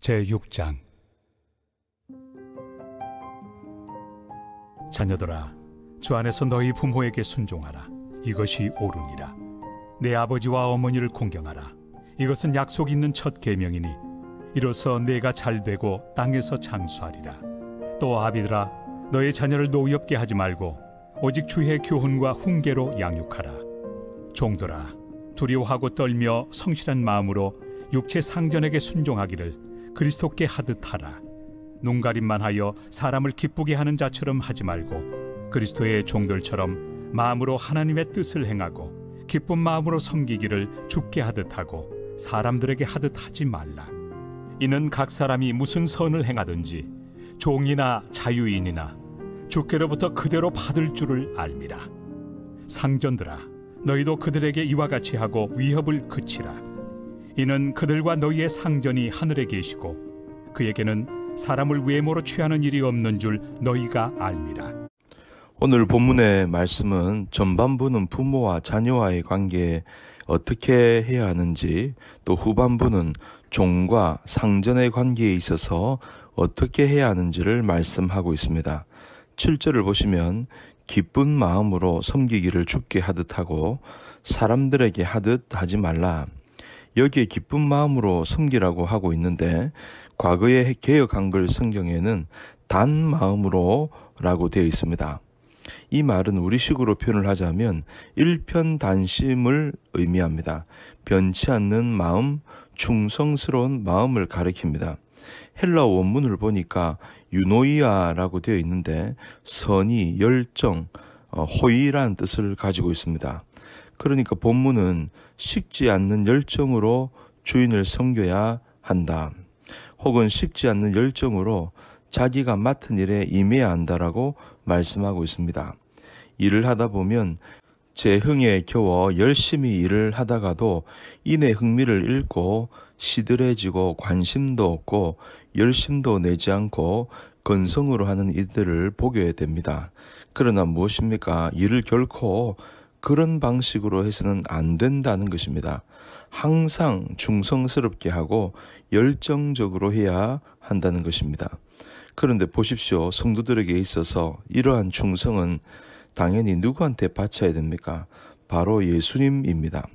제6장. 자녀들아, 주 안에서 너희 부모에게 순종하라. 이것이 옳으니라. 내 아버지와 어머니를 공경하라. 이것은 약속 있는 첫 계명이니 이로써 내가 잘되고 땅에서 장수하리라. 또 아비들아, 너의 자녀를 노엽게 하지 말고 오직 주의 교훈과 훈계로 양육하라. 종들아, 두려워하고 떨며 성실한 마음으로 육체 상전에게 순종하기를 그리스도께 하듯 하라. 눈가림만 하여 사람을 기쁘게 하는 자처럼 하지 말고 그리스도의 종들처럼 마음으로 하나님의 뜻을 행하고 기쁜 마음으로 섬기기를 주께 하듯 하고 사람들에게 하듯 하지 말라. 이는 각 사람이 무슨 선을 행하든지 종이나 자유인이나 주께로부터 그대로 받을 줄을 알미라. 상전들아, 너희도 그들에게 이와 같이 하고 위협을 그치라. 이는 그들과 너희의 상전이 하늘에 계시고 그에게는 사람을 외모로 취하는 일이 없는 줄 너희가 알미라. 오늘 본문의 말씀은 전반부는 부모와 자녀와의 관계에 어떻게 해야 하는지, 또 후반부는 종과 상전의 관계에 있어서 어떻게 해야 하는지를 말씀하고 있습니다. 7절을 보시면 기쁜 마음으로 섬기기를 주께 하듯 하고 사람들에게 하듯 하지 말라. 여기에 기쁜 마음으로 섬기라고 하고 있는데, 과거의 개역 한글 성경에는 단 마음으로 라고 되어 있습니다. 이 말은 우리식으로 표현을 하자면 일편단심을 의미합니다. 변치 않는 마음, 충성스러운 마음을 가리킵니다. 헬라어 원문을 보니까 유노이아라고 되어 있는데 선의, 열정, 호의라는 뜻을 가지고 있습니다. 그러니까 본문은 식지 않는 열정으로 주인을 섬겨야 한다, 혹은 식지 않는 열정으로 자기가 맡은 일에 임해야 한다라고 말씀하고 있습니다. 일을 하다 보면 제 흥에 겨워 열심히 일을 하다가도 인의 흥미를 잃고 시들해지고 관심도 없고 열심도 내지 않고 건성으로 하는 이들을 보게 됩니다. 그러나 무엇입니까? 일을 결코 그런 방식으로 해서는 안 된다는 것입니다. 항상 충성스럽게 하고 열정적으로 해야 한다는 것입니다. 그런데 보십시오. 성도들에게 있어서 이러한 충성은 당연히 누구한테 바쳐야 됩니까? 바로 예수님입니다.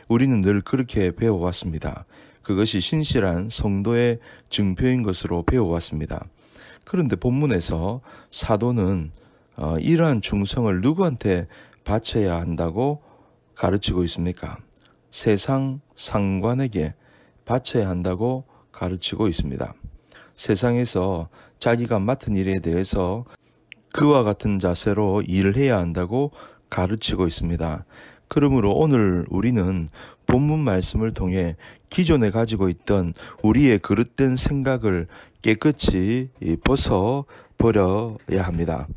우리는 늘 그렇게 배워왔습니다. 그것이 신실한 성도의 증표인 것으로 배워왔습니다. 그런데 본문에서 사도는 이러한 충성을 누구한테 바쳐야 한다고 가르치고 있습니까? 세상 상관에게 바쳐야 한다고 가르치고 있습니다. 세상에서 자기가 맡은 일에 대해서 그와 같은 자세로 일을 해야 한다고 가르치고 있습니다. 그러므로 오늘 우리는 본문 말씀을 통해 기존에 가지고 있던 우리의 그릇된 생각을 깨끗이 벗어버려야 합니다.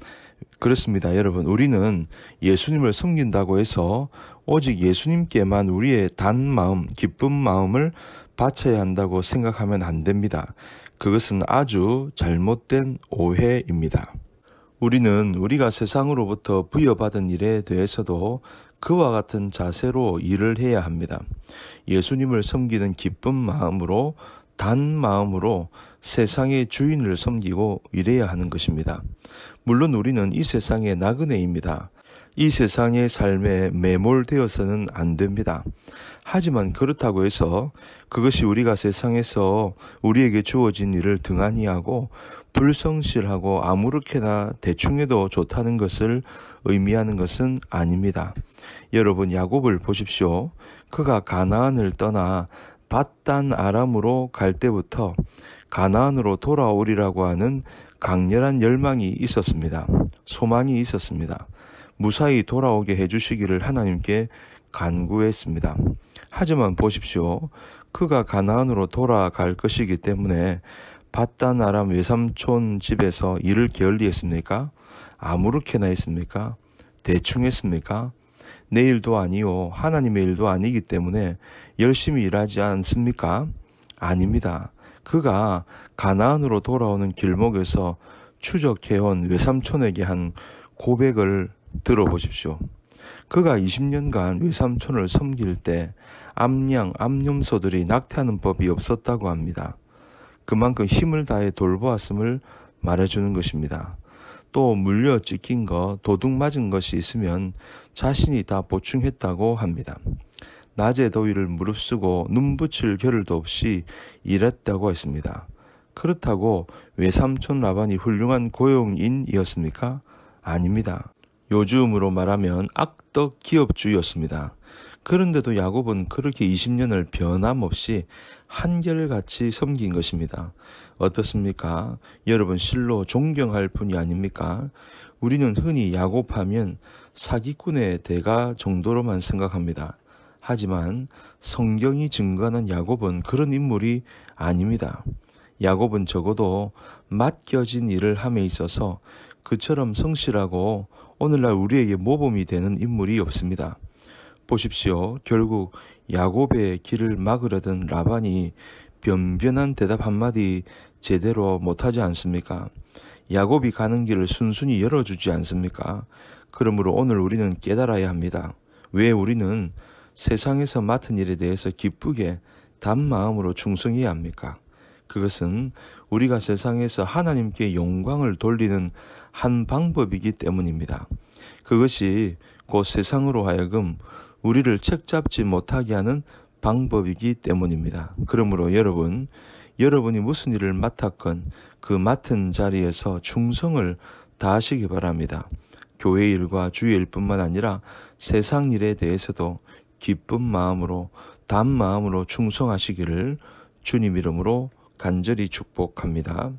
그렇습니다, 여러분. 우리는 예수님을 섬긴다고 해서 오직 예수님께만 우리의 단 마음, 기쁜 마음을 바쳐야 한다고 생각하면 안 됩니다. 그것은 아주 잘못된 오해입니다. 우리는 우리가 세상으로부터 부여받은 일에 대해서도 그와 같은 자세로 일을 해야 합니다. 예수님을 섬기는 기쁜 마음으로, 단 마음으로 세상의 주인을 섬기고 일해야 하는 것입니다. 물론 우리는 이 세상의 나그네입니다. 이 세상의 삶에 매몰되어서는 안 됩니다. 하지만 그렇다고 해서 그것이 우리가 세상에서 우리에게 주어진 일을 등한히 하고 불성실하고 아무렇게나 대충 해도 좋다는 것을 의미하는 것은 아닙니다. 여러분, 야곱을 보십시오. 그가 가나안을 떠나 밧단 아람으로 갈 때부터 가나안으로 돌아오리라고 하는 강렬한 열망이 있었습니다. 소망이 있었습니다. 무사히 돌아오게 해주시기를 하나님께 간구했습니다. 하지만 보십시오. 그가 가나안으로 돌아갈 것이기 때문에 밧단 아람 외삼촌 집에서 일을 게을리했습니까? 아무렇게나 했습니까? 대충 했습니까? 내 일도 아니요, 하나님의 일도 아니기 때문에 열심히 일하지 않습니까? 아닙니다. 그가 가나안으로 돌아오는 길목에서 추적해온 외삼촌에게 한 고백을 들어보십시오. 그가 20년간 외삼촌을 섬길 때 암염소들이 낙태하는 법이 없었다고 합니다. 그만큼 힘을 다해 돌보았음을 말해주는 것입니다. 또 물려 찢긴 것, 도둑 맞은 것이 있으면 자신이 다 보충했다고 합니다. 낮의 더위를 무릅쓰고 눈 붙일 겨를도 없이 일했다고 했습니다. 그렇다고 외삼촌 라반이 훌륭한 고용인이었습니까? 아닙니다. 요즘으로 말하면 악덕 기업주였습니다. 그런데도 야곱은 그렇게 20년을 변함없이 한결같이 섬긴 것입니다. 어떻습니까? 여러분 실로 존경할 분이 아닙니까? 우리는 흔히 야곱하면 사기꾼의 대가 정도로만 생각합니다. 하지만 성경이 증거하는 야곱은 그런 인물이 아닙니다. 야곱은 적어도 맡겨진 일을 함에 있어서 그처럼 성실하고 오늘날 우리에게 모범이 되는 인물이 없습니다. 보십시오. 결국 야곱의 길을 막으려던 라반이 변변한 대답 한마디 제대로 못하지 않습니까? 야곱이 가는 길을 순순히 열어주지 않습니까? 그러므로 오늘 우리는 깨달아야 합니다. 왜 우리는 세상에서 맡은 일에 대해서 기쁘게 단마음으로 충성해야 합니까? 그것은 우리가 세상에서 하나님께 영광을 돌리는 한 방법이기 때문입니다. 그것이 곧 세상으로 하여금 우리를 책잡지 못하게 하는 방법이기 때문입니다. 그러므로 여러분이 무슨 일을 맡았건 그 맡은 자리에서 충성을 다하시기 바랍니다. 교회 일과 주의 일뿐만 아니라 세상 일에 대해서도 기쁜 마음으로 단 마음으로 충성하시기를 주님 이름으로 간절히 축복합니다.